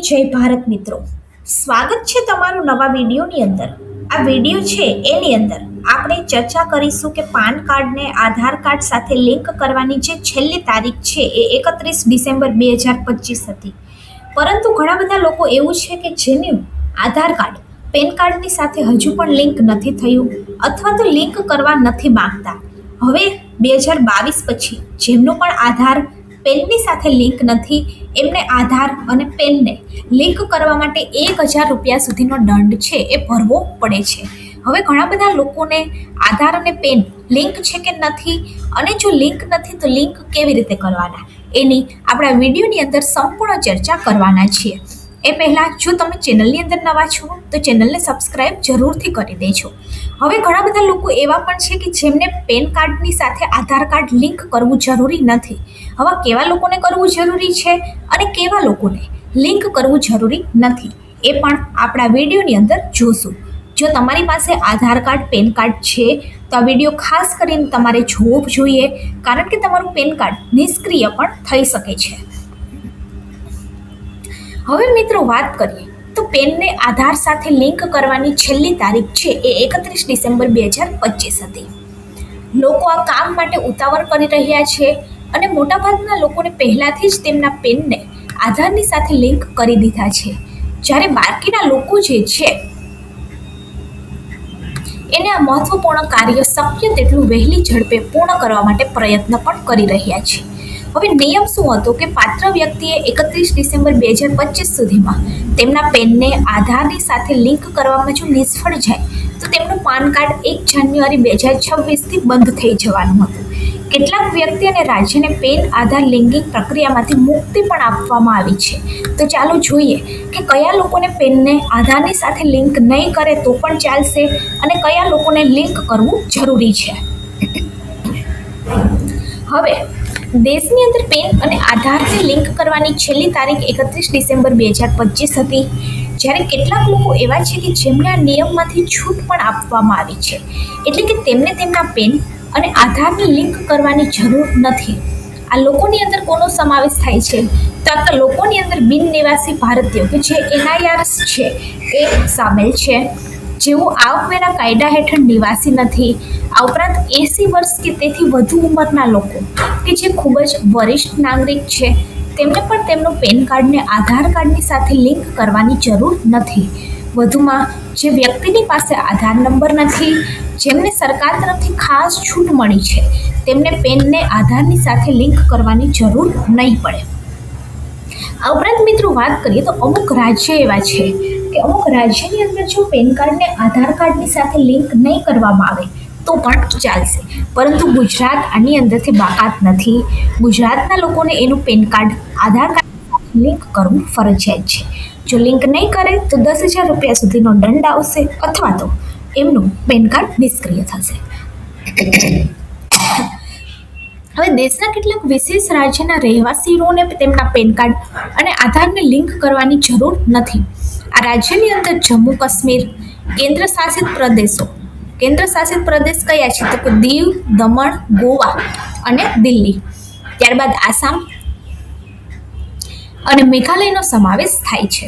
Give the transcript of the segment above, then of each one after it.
જય ભારત મિત્રો, સ્વાગત છે તમારું નવા વિડીયોની અંદર. આ વિડીયો છે એની અંદર આપણે ચર્ચા કરીશું કે પાન કાર્ડને આધાર કાર્ડ સાથે લિંક કરવાની જે છેલ્લી તારીખ છે એ 31 ડિસેમ્બર 2025 હતી. પરંતુ ઘણા બધા લોકો એવું છે કે જેનું આધાર કાર્ડ પેન કાર્ડની સાથે હજુ પણ લિંક નથી થયું અથવા તો લિંક કરવા નથી માંગતા. હવે 2022 પછી જેમનું પણ આધાર પેનની સાથે લિંક નથી, એમને આધાર અને પેનને લિંક કરવા માટે 1000 રૂપિયા સુધીનો દંડ છે એ ભરવો પડે છે. હવે ઘણા બધા લોકોને આધાર અને પેન લિંક છે કે નથી, અને જો લિંક નથી તો લિંક કેવી રીતે કરવાના એની આપણા વિડીયોની અંદર સંપૂર્ણ ચર્ચા કરવાના છીએ. એ પહેલાં જો તમે ચેનલની અંદર નવા છો તો ચેનલને સબસ્ક્રાઈબ જરૂરથી કરી દેજો. હવે ઘણા બધા લોકો એવા પણ છે કે જેમને પેન કાર્ડની સાથે આધાર કાર્ડ લિંક કરવું જરૂરી નથી. હવે કેવા લોકોને કરવું જરૂરી છે અને કેવા લોકોને લિંક કરવું જરૂરી નથી એ પણ આપણા વિડીયોની અંદર જોશું. જો તમારી પાસે આધાર કાર્ડ પેન કાર્ડ છે તો આ વિડીયો ખાસ કરીને તમારે જોવો જોઈએ, કારણ કે તમારું પેન કાર્ડ નિષ્ક્રિય પણ થઈ શકે છે. હવે મિત્રો વાત કરીએ તો પેનને આધાર સાથે લિંક કરવાની છેલ્લી તારીખ છે એ 31 ડિસેમ્બર 2025 હતી. લોકો આ કામ માટે ઉતાવળ કરી રહ્યા છે અને મોટાભાગના લોકોને પહેલાંથી જ તેમના પેનને આધારની સાથે લિંક કરી દીધા છે, જ્યારે બાકીના લોકો જે છે એને આ મહત્વપૂર્ણ કાર્ય શક્ય તેટલું વહેલી ઝડપે પૂર્ણ કરવા માટે પ્રયત્ન પણ કરી રહ્યા છે. હવે નિયમ શું હતો કે પાત્ર વ્યક્તિએ 31 ડિસેમ્બર 2025 સુધીમાં તેમના પેનને આધારની સાથે લિંક કરવામાં જો નિષ્ફળ જાય તો તેમનું પાન કાર્ડ 1 જાન્યુઆરી 2026થી બંધ થઈ જવાનું હતું. કેટલાક વ્યક્તિ અને રાજ્યને પેન આધાર લિંકિંગ પ્રક્રિયામાંથી મુક્તિ પણ આપવામાં આવી છે. તો ચાલો જોઈએ કે કયા લોકોને પેનને આધારની સાથે લિંક નહીં કરે તો પણ ચાલશે અને કયા લોકોને લિંક કરવું જરૂરી છે. હવે દેશની અંદર પેન અને આધારને લિંક કરવાની છેલ્લી તારીખ 31 ડિસેમ્બર 2025 હતી, જ્યારે કેટલાક લોકો એવા છે કે જેમને આ નિયમમાંથી છૂટ પણ આપવામાં આવી છે, એટલે કે તેમને તેમના પેન અને આધારને લિંક કરવાની જરૂર નથી. આ લોકોની અંદર કોનો સમાવેશ થાય છે તો આ લોકોની અંદર બિન નિવાસી ભારતીયો કે જે NIRs છે એ સામેલ છે, જેઓ આવકવેરા કાયદા હેઠળ નિવાસી નથી. આ ઉપરાંત 80 વર્ષ કે તેથી વધુ ઉંમરના લોકો કે જે ખૂબ જ વરિષ્ઠ નાગરિક છે, તેમને પણ તેમનું પેન કાર્ડને આધાર કાર્ડની સાથે લિંક કરવાની જરૂર નથી. વધુમાં જે વ્યક્તિની પાસે આધાર નંબર નથી, જેમને સરકાર તરફથી ખાસ છૂટ મળી છે, તેમને પેનને આધારની સાથે લિંક કરવાની જરૂર નહીં પડે. આ ઉપરાંત મિત્રો વાત કરીએ તો અમુક રાજ્ય એવા છે કે અમુક રાજ્યની અંદર જો પેન કાર્ડને આધાર કાર્ડની સાથે લિંક નહીં કરવામાં આવે તો પણ ચાલશે, પરંતુ ગુજરાત આની અંદરથી બાકાત નથી. ગુજરાતના લોકોને એનું પેન કાર્ડ આધાર કાર્ડ લિંક કરવું ફરજિયાત છે. જો લિંક નહીં કરે તો 10,000 રૂપિયા સુધીનો દંડ આવશે અથવા તો એમનું પેન કાર્ડ નિષ્ક્રિય થશે. હવે દેશના કેટલાક વિશેષ રાજ્યના રહેવાસીઓને તેમના પેન કાર્ડ અને આધારને લિંક કરવાની જરૂર નથી. આ રાજ્યની અંદર જમ્મુ કાશ્મીર, કેન્દ્ર શાસિત પ્રદેશ કયા છે તો કે દીવ, દમણ, ગોવા અને દિલ્હી. ત્યારબાદ આસામ અને મેઘાલયનો સમાવેશ થાય છે.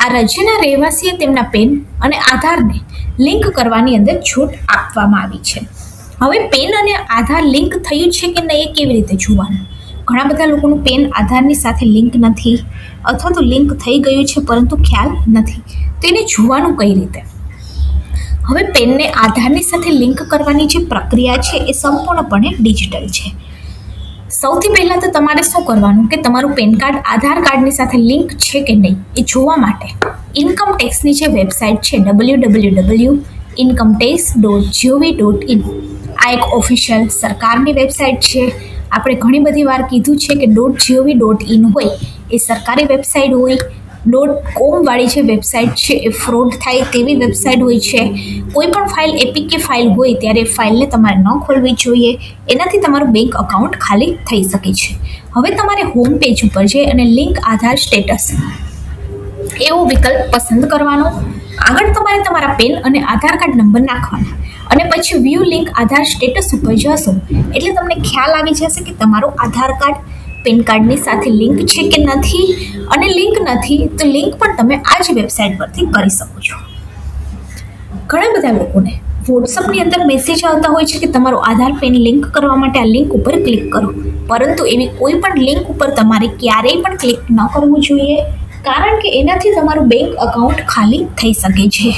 આ રાજ્યના રહેવાસીએ તેમના પેન અને આધારને લિંક કરવાની અંદર છૂટ આપવામાં આવી છે. હવે પેન અને આધાર લિંક થયું છે કે નહીં એ કેવી રીતે જોવાનું? ઘણા બધા લોકોનું પેન આધારની સાથે લિંક નથી અથવા તો લિંક થઈ ગયું છે પરંતુ ખ્યાલ નથી, તેને જોવાનું કઈ રીતે? હવે પેનને આધારની સાથે લિંક કરવાની જે પ્રક્રિયા છે એ સંપૂર્ણપણે ડિજિટલ છે. સૌથી પહેલાં તો તમારે શું કરવાનું કે તમારું પેન કાર્ડ આધાર કાર્ડની સાથે લિંક છે કે નહીં એ જોવા માટે ઇન્કમ ટેક્સની જે વેબસાઇટ છે www.incometax.gov.in, આ એક ઓફિશિયલ સરકારની વેબસાઇટ છે. આપણે ઘણી બધી વાર કીધું છે કે .gov.in હોય એ સરકારી વેબસાઇટ હોય, .com વાળી જે વેબસાઇટ છે એ ફ્રોડ થાય તેવી વેબસાઇટ હોય છે. કોઈ પણ ફાઇલ APK ફાઇલ હોય ત્યારે ફાઇલને તમારે ન ખોલવી જોઈએ, એનાથી તમારું બેંક અકાઉન્ટ ખાલી થઈ શકે છે. હવે તમારે હોમ પેજ ઉપર જઈ અને લિંક આધાર સ્ટેટસ એવો વિકલ્પ પસંદ કરવાનો. આગળ તમારે તમારા પેન અને આધાર કાર્ડ નંબર નાખવાના અને પછી વ્યૂ લિંક આધાર સ્ટેટસ ઉપર જશો એટલે તમને ખ્યાલ આવી જશે કે તમારું આધાર કાર્ડ પેન કાર્ડની સાથે લિંક છે કે નથી, અને લિંક નથી તો લિંક પણ તમે આ જ વેબસાઇટ પરથી કરી શકો છો. ઘણા બધા લોકોને વોટ્સઅપની અંદર મેસેજ આવતા હોય છે કે તમારું આધાર પેન લિંક કરવા માટે આ લિંક ઉપર ક્લિક કરો, પરંતુ એવી કોઈ પણ લિંક ઉપર તમારે ક્યારેય પણ ક્લિક ન કરવું જોઈએ, કારણ કે એનાથી તમારું બેંક અકાઉન્ટ ખાલી થઈ શકે છે.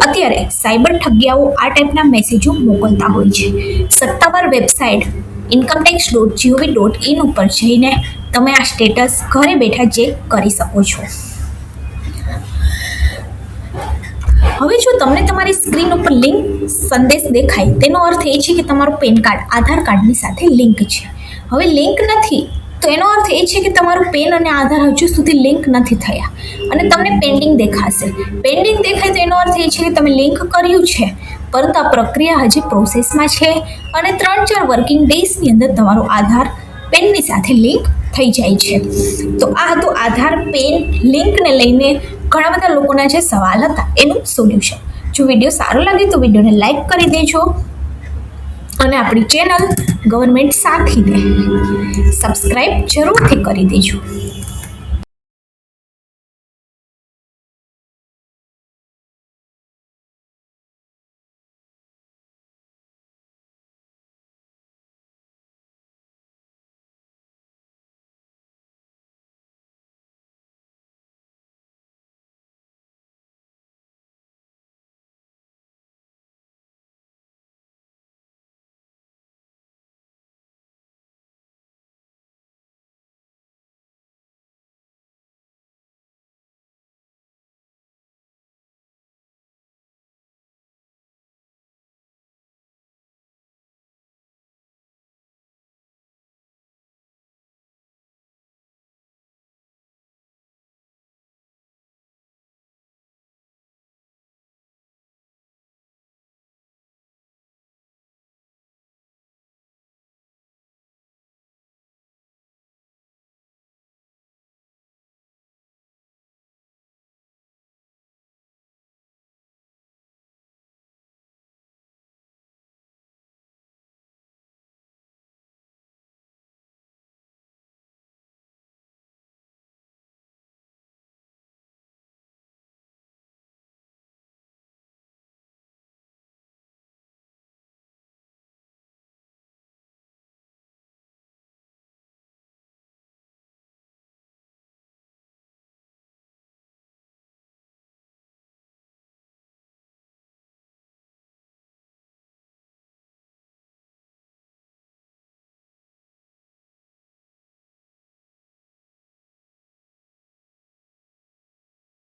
અત્યારે સાયબર ઠગિયાઓ આ ટાઈપના મેસેજો મોકલતા હોય છે. સત્તાવાર વેબસાઇટ incometax.gov.in ઉપર જઈને તમે આ સ્ટેટસ ઘરે બેઠા ચેક કરી શકો છો. હવે જો તમને તમારી સ્ક્રીન ઉપર લિંક સંદેશ દેખાય, તેનો અર્થ એ છે કે તમારું પેન કાર્ડ આધાર કાર્ડની સાથે લિંક છે. હવે લિંક નથી તો એનો અર્થ એ છે કે તમારું પેન અને આધાર હજુ સુધી લિંક નથી થયા અને તમને પેન્ડિંગ દેખાશે. પેન્ડિંગ દેખાય તો એનો અર્થ એ છે કે તમે લિંક કર્યું છે, પરંતુ આ પ્રક્રિયા હજી પ્રોસેસમાં છે અને 3-4 વર્કિંગ ડેઝની અંદર તમારું આધાર પેનની સાથે લિંક થઈ જાય છે. તો આ હતું આધાર પેન લિંકને લઈને ઘણા બધા લોકોના જે સવાલ હતા એનું સોલ્યુશન. જો વિડીયો સારો લાગે તો વિડીયોને લાઈક કરી દેજો અને આપણી ચેનલ ગવર્મેન્ટ સાથીને સબસ્ક્રાઈબ જરૂરથી કરી દેજો.